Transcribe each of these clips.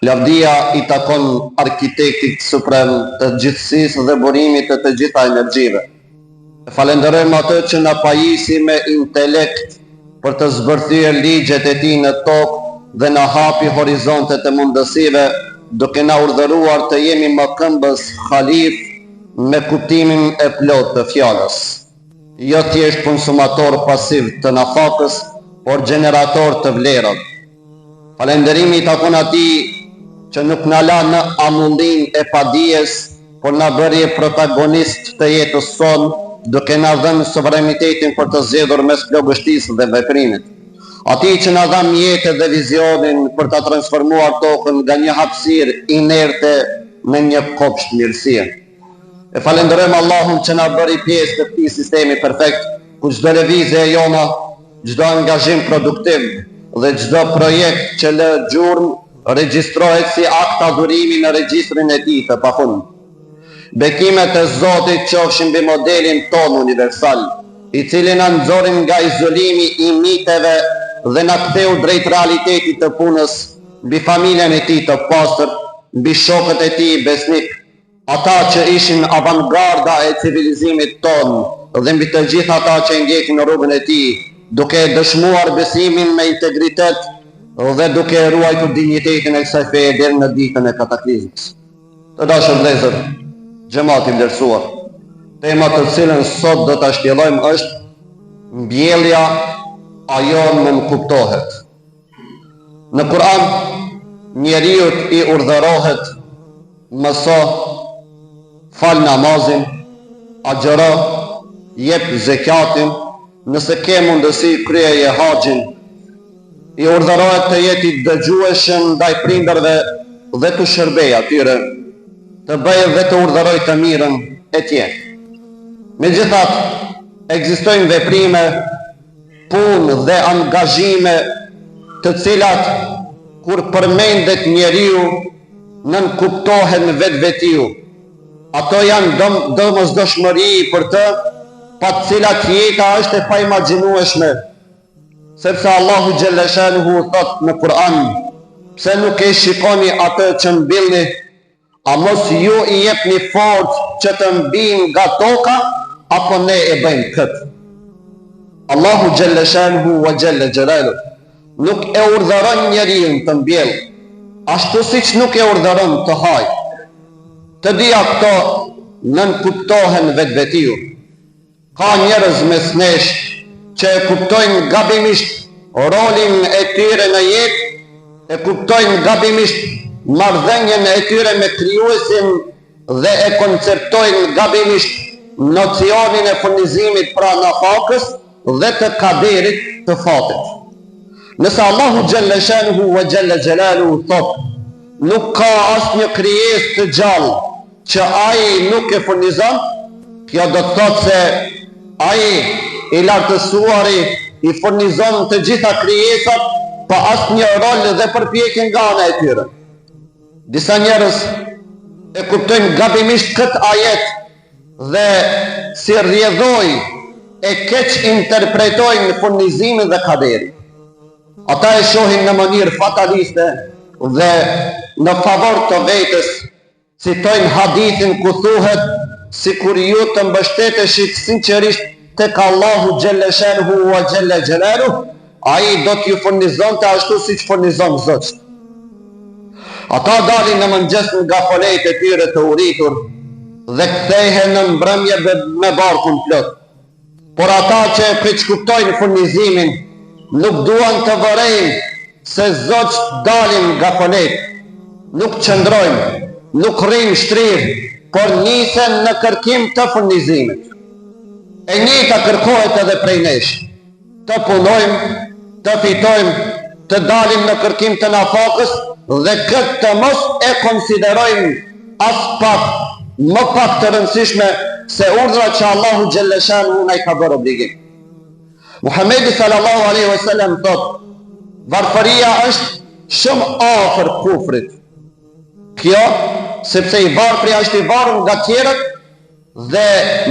Lavdia i takon arkitektit suprem të gjithësisë dhe burimit të gjitha energjive. Falenderojmë atë që na pajisi me intelekt për të zbërthyer ligjet e tij në tokë dhe na hapi horizontet e mundësive, duke na urdhëruar të jemi më këmbës halif me kuptimin e plot të fjalës. Jo thjesht konsumator pasiv të nafakës, por generator të vlerave. Falënderimi i takon atij që nuk na la në amullin e padijes, por na bëri protagonist të jetës sonë, duke na dhënë sovranitetin për të zgjedhur mes plagështisë dhe veprimit. Atij që na dha mjetet dhe vizionin për ta transformuar tokën nga një hapësirë inerte në një kopsht mirësie. E falenderojmë Allahun që na bëri pjesë të këtij sistemi perfekt, ku çdo lëvizje e jona, çdo angazhim produktiv dhe çdo projekt që lë gjurmë regjistrohet si akt adhurimi në regjistrin e tij të pafund. Bekimet e Zotit qofshin mbi modelin ton universal, i cili na nxorrin nga izolimi i miteve dhe na ktheu drejt realitetit të punës, mbi familjen e tij të pastër, mbi shokët e tij besnik, ata që ishin avangarda e civilizimit ton dhe mbi të gjithë ata që ndjekin rrugën e tij, duke dëshmuar besimin me integritet dhe duke ruajtur dinjitetin e kësaj feje deri në ditën e kataklizmës. Të dashur vëllezër, xhamati i nderësuar, tema të cilën sot do ta shtjellojmë është mbjellja ajo nuk kuptohet. Në Kur'an njeriu i urdhërohet mëso, fal namazin, agjëro, jep zekatin, nëse ke mundësi kryeje haxhin, i urdhërohet të jetë i dëgjueshëm ndaj prindërve dhe të shërbejë atyre, të bëjë dhe të urdhërojë të mirën e tjerë. Megjithatë, ekzistojnë veprime, punë dhe angazhime të cilat kur përmendet njeriu nën kuptohen vetvetiu. Ato janë domosdoshmëri për të, pa të cilat jeta është e paimagjinueshme. Sepse Allahu xhalla shanuhu thot në Kur'an: pse nuk e shikoni atë që mbillni, a mos ju i jepni forcë që të mbijnë nga toka, apo ne e bëjmë këtë? Allahu xhalla shanuhu wa xhalla jalaluhu nuk e urdhëron njeriu të mbjellë, ashtu siç nuk e urdhëron të hajë. Të dija këto nën kuptohen vetvetiu. Ka njerëz mes nesh që e kuptojnë gabimisht rolin e tyre në jetë, e kuptojnë gabimisht marrëdhënien e tyre me krijuesin dhe e konceptojnë gabimisht nocionin e furnizimit pra nafakës dhe të kaderit të fatit. Nëse Allahu xhalla shanuhu wa xhalla jalaluhu thot: nuk ka asnjë krijesë të gjallë që ai nuk e furnizon, kjo do të thotë se ai i lartësuari i furnizon të gjitha krijesat pa asnjë rol dhe përpjekje nga ana e tyre. Disa njerëz e kuptojnë gabimisht këtë ajet dhe si rrjedhoj e keq interpretojnë furnizimin dhe kaderin. Ata e shohin në mënyrë fataliste dhe në favor të vetës, citojnë hadithin ku thuhet: sikur ju të mbështeteshit sinqerisht tek Allahu xhalla shanuhu wa xhalla jalaluhu, ai do t'ju furnizonte ashtu siç furnizon Zoti. Ata dalin në mëngjes nga folet e tyre të uritur dhe kthehen në mbrëmje me barkun plot. Por ata që e keqkuptojnë furnizimin nuk duan të vërejnë se Zoti dalin nga folet, nuk qëndrojnë, nuk rrinë shtrirë, por nisen në kërkim të furnizimit. E njëjta kërkohet edhe prej nesh, të punojmë, të fitojmë, të dalim në kërkim të nafakës dhe këtë të mos e konsiderojmë as pak, më pak të rëndësishme se urdhra që Allahu xhalla shanuhu na i ka bërë obligim. Muhamedi sallallahu alaihi wasallam thot: varfëria është shumë afër kufrit. Kjo sepse i varfri është i varur nga tjerët, dhe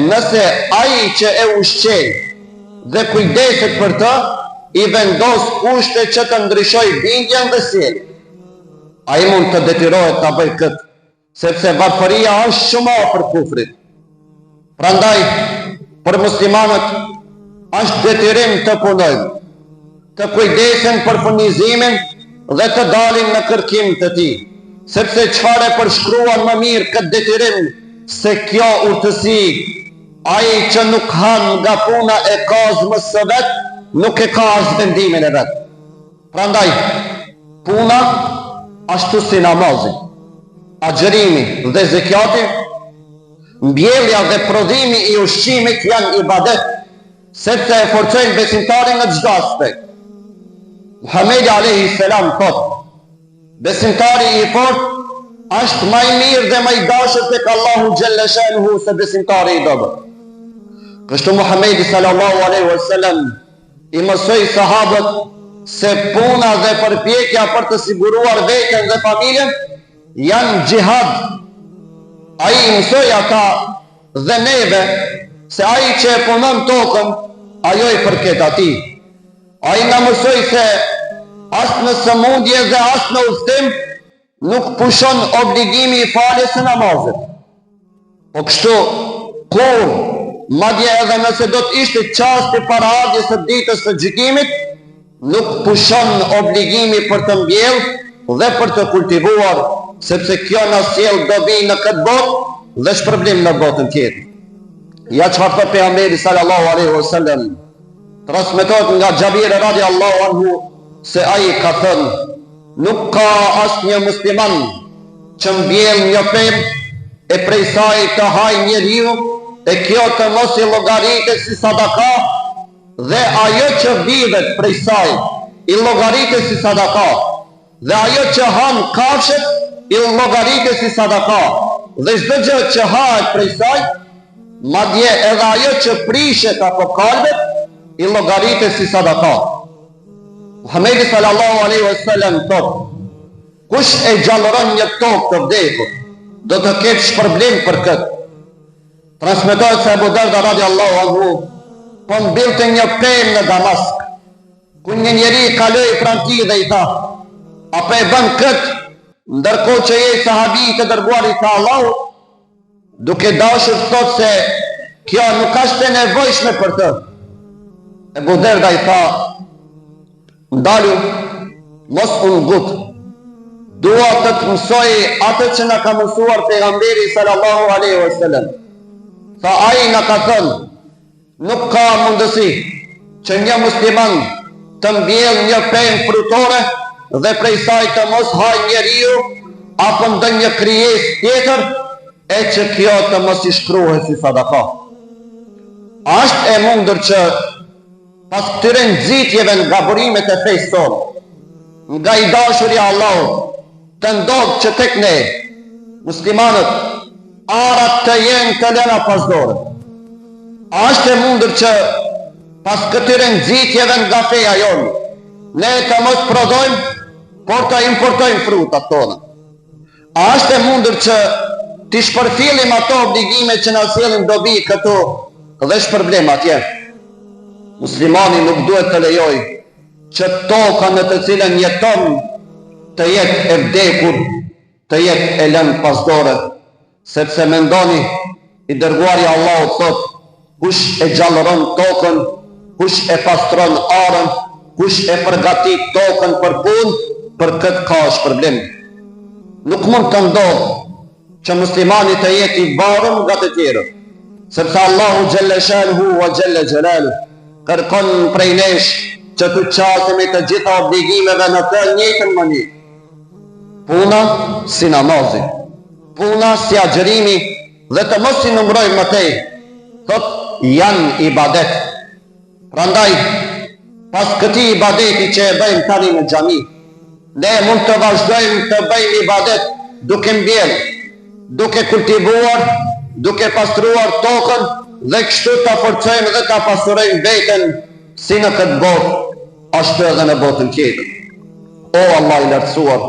nëse ai që e ushqen dhe kujdeset për të, i vendos kushte që të ndryshoj bindjen dhe sjelljen. ai mund të detyrohet ta bëjë këtë, sepse varfëria është shumë afër kufrit. Prandaj, për muslimanët është detyrim të punojnë, të kujdesen për furnizimin dhe të dalin në kërkim të tij, sepse çfarë e përshkruan më mirë këtë detyrim se kjo urtësi, ai që nuk han nga puna e kozmës së vet, nuk e ka as vendimin e vet. Prandaj, puna ashtu si namazi, agjërimi dhe zekjati, mbjellja dhe prodhimi i ushqimit janë ibadet, sepse e forcojnë besimtarin në çdo aspekt. Muhamedi alayhi salam thotë: besimtari i fortë është më i mirë dhe më i dashur tek Allahu xhalla shanuhu se besimtari i dobët. Kështu Muhamedi sallallahu alaihi wasallam i mësoi sahabët se puna dhe përpjekja për të siguruar veten dhe familjen janë xhihad. Ai mësoi ata dhe neve se ai që e punon tokën, ajo i përket atij. Ai na mësoi se as në sëmundje dhe as në udhtim nuk pushon obligimi i faljes së namazit. Po kështu, kur, madje edhe nëse do të ishte çasti para ardhjes së ditës së gjykimit, nuk pushon obligimi për të mbjellë dhe për të kultivuar, sepse kjo na sjell dobi në këtë botë dhe shpërblim në botën tjetër. Ja çfarë thotë pejgamberi sallallahu alaihi wasallam, transmetohet nga Xhabir radiallahu anhu se ai ka thënë: nuk ka asnjë musliman që mbjell një pemë e prej saj të hajë njeriu, e kjo të mos i llogaritet si sadaka, dhe ajo që vidhet prej saj i llogaritet si sadaka, dhe ajo që han kafshët i llogaritet si sadaka, dhe çdo gjë që hahet prej saj, madje edhe ajo që prishet apo kalbet, i llogaritet si sadaka. Muhamedi sallallahu alaihi wasallam thotë: kush e gjallëron një tokë të vdekur, do të ketë shpërblim për këtë. Transmetohet se Abu Darda radiallahu anhu po mbillte një pemë në Damask, ku një njeri kaloi pranë tij dhe i tha: apo e bën këtë ndërkohë që je sahabi të dërguarit të Allahut? Duke dashur thotë se kjo nuk është e nevojshme për të. Abu Darda i tha: ndalu, mos u ngut. Dua të të mësoj atë që na ka mësuar pejgamberi sallallahu alaihi wasallam. Tha ai na ka thënë: nuk ka mundësi që një musliman të mbjellë një pemë frutore dhe prej saj të mos hajë njeriu apo ndonjë krijesë tjetër, e që kjo të mos i shkruhet si sadaka. Është e mundur që pas këtyre nxitjeve nga burimet e fesë tonë, nga i dashuri i Allahut, të ndodhë që tek ne, muslimanët, arat të jenë të lëna pasdore. Është e mundur që pas këtyre nxitjeve nga feja jonë, ne të mos prodhojmë, por të importojmë frutat tona. Është e mundur që t'i shpërfillim ato obligime që na sjellin dobi këtu dhe shpërblim atje. Muslimani nuk duhet të lejojë që toka në të cilën jeton të jetë e vdekur, të jetë e lënë pasdore, sepse mendoni, i dërguari Allahut thotë: kush e gjallëron tokën, kush e pastron arën, kush e përgatit tokën për punë, për këtë ka shpërblim. Nuk mund të ndodhë që muslimani të jetë i varur nga të tjerët, sepse Allahu xhalla shanuhu wa xhalla xhelaluhu kërkon prej nesh që të qasemi të gjitha obligimeve në të njëjtën mënyrë. Puna si namazi, puna si agjërimi dhe të mos i numrojmë më tej, thotë janë ibadet. Prandaj, pas këtij ibadeti që e bëjmë tani në xhami, ne mund të vazhdojmë të bëjmë ibadet duke mbjellë, duke kultivuar, duke pastruar tokën dhe kështu ta forcojmë dhe ta pasurojmë veten si në këtë botë, ashtu edhe në botën tjetër. O Allah i lartësuar,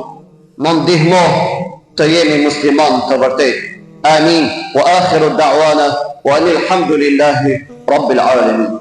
më ndihmo të jemi musliman të vërtet. Amin. Wa akhiru da'wana wa alhamdulillahi rabbil alamin.